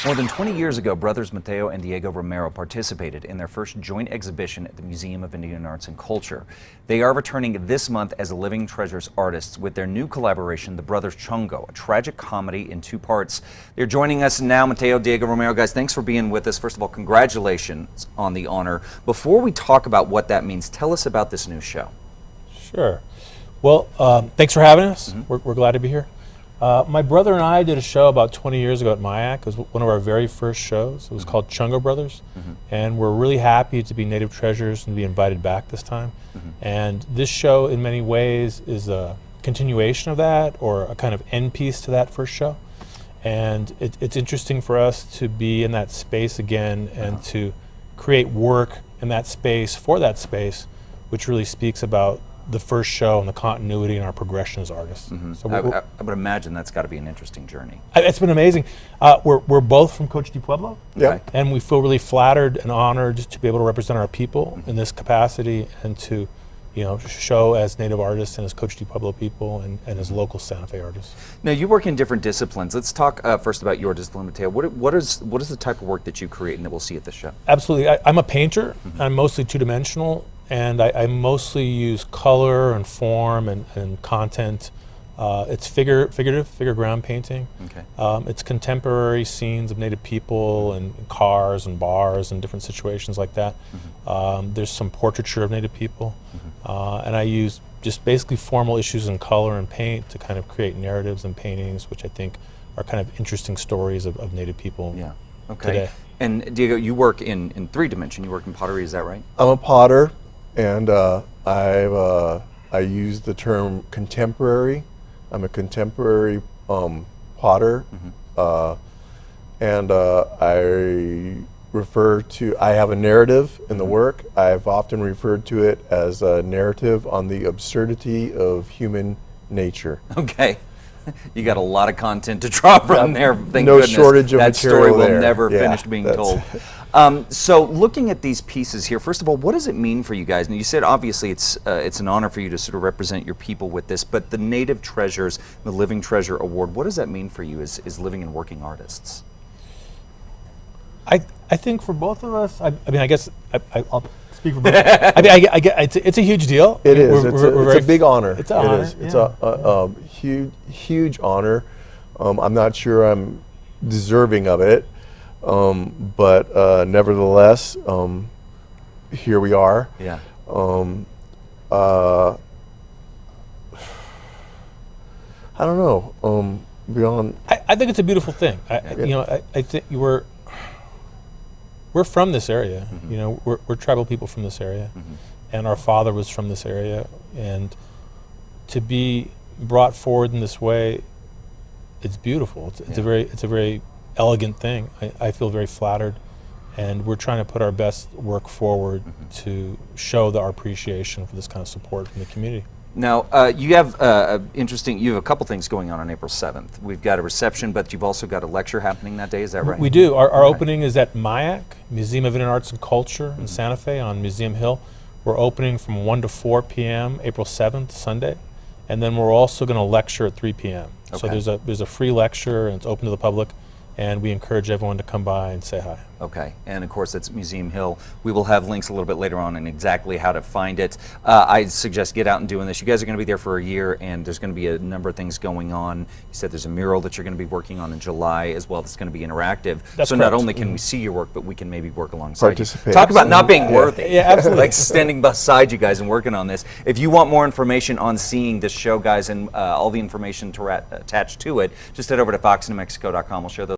More than 20 years ago, brothers Mateo and Diego Romero participated in their first joint exhibition at the Museum of Indian Arts and Culture. They are returning this month as Living Treasures artists with their new collaboration, The Brothers Chongo, a tragic comedy in 2 parts. They're joining us now, Mateo, Diego Romero. Guys, thanks for being with us. First of all, congratulations on the honor. Before we talk about what that means, tell us about this new show. Sure. Well, thanks for having us. We're glad to be here. My brother and I did a show about 20 years ago at MIAC. It was one of our very first shows. It was called Chongo Brothers. And we're really happy to be Native Treasures and be invited back this time. And this show, in many ways, is a continuation of that, or a kind of end piece to that first show. And it's interesting for us to be in that space again and to create work in that space, for that space, which really speaks about the first show and the continuity and our progression as artists. So I would imagine that's got to be an interesting journey. It's been amazing. We're both from Coach de Pueblo, and we feel really flattered and honored to be able to represent our people in this capacity and to, show as Native artists and as Coach de Pueblo people and as local Santa Fe artists. Now, you work in different disciplines. Let's talk first about your discipline, Mateo. What is the type of work that you create and that we'll see at this show? Absolutely. I'm a painter. I'm mostly two-dimensional. And I mostly use color and form and content. It's figure ground painting. It's contemporary scenes of Native people and cars and bars and different situations like that. There's some portraiture of Native people. And I use just basically formal issues in color and paint to kind of create narratives and paintings, which I think are kind of interesting stories of Native people today. And Diego, you work in 3 dimension. You work in pottery, is that right? I'm a potter. And I use the term contemporary. I'm a contemporary potter, and I refer to, I have a narrative in the work. I've often referred to it as a narrative on the absurdity of human nature. Okay. You got a lot of content to draw from there. Thank no goodness. Shortage of that material story will there. never finish being told. So looking at these pieces here, first of all, what does it mean for you guys? And you said obviously it's an honor for you to sort of represent your people with this, but the Native Treasures, the Living Treasure Award, what does that mean for you as living and working artists? I think for both of us, I mean, I guess I'll speak for both. I mean, I get it's a huge deal. It is. It's a big honor. It's an honor. It's a huge honor. I'm not sure I'm deserving of it, but nevertheless, here we are. Yeah. I don't know. Beyond. I think it's a beautiful thing. I think we're from this area. We're tribal people from this area, and our father was from this area, and to be brought forward in this way, it's beautiful. It's a very elegant thing. I feel very flattered, and we're trying to put our best work forward to show our appreciation for this kind of support from the community. Now, you have you have a couple things going on April 7th. We've got a reception, but you've also got a lecture happening that day, is that right? We do. Our opening is at MIAC, Museum of Indian Arts and Culture in Santa Fe on Museum Hill. We're opening from 1 to 4 p.m. April 7th, Sunday. And then we're also going to lecture at 3 p.m. So there's a free lecture, and it's open to the public, and we encourage everyone to come by and say hi. Okay, and of course that's Museum Hill. We will have links a little bit later on in exactly how to find it. I suggest get out and doing this. You guys are going to be there for a year, and there's going to be a number of things going on. You said there's a mural that you're going to be working on in July as well that's going to be interactive. That's so correct. Not only can we see your work, but we can maybe work alongside Participate. you. Talk about not being worthy. Yeah, absolutely. Like standing beside you guys and working on this. If you want more information on seeing this show, guys, and all the information attached to it, just head over to foxnewmexico.com. We'll share those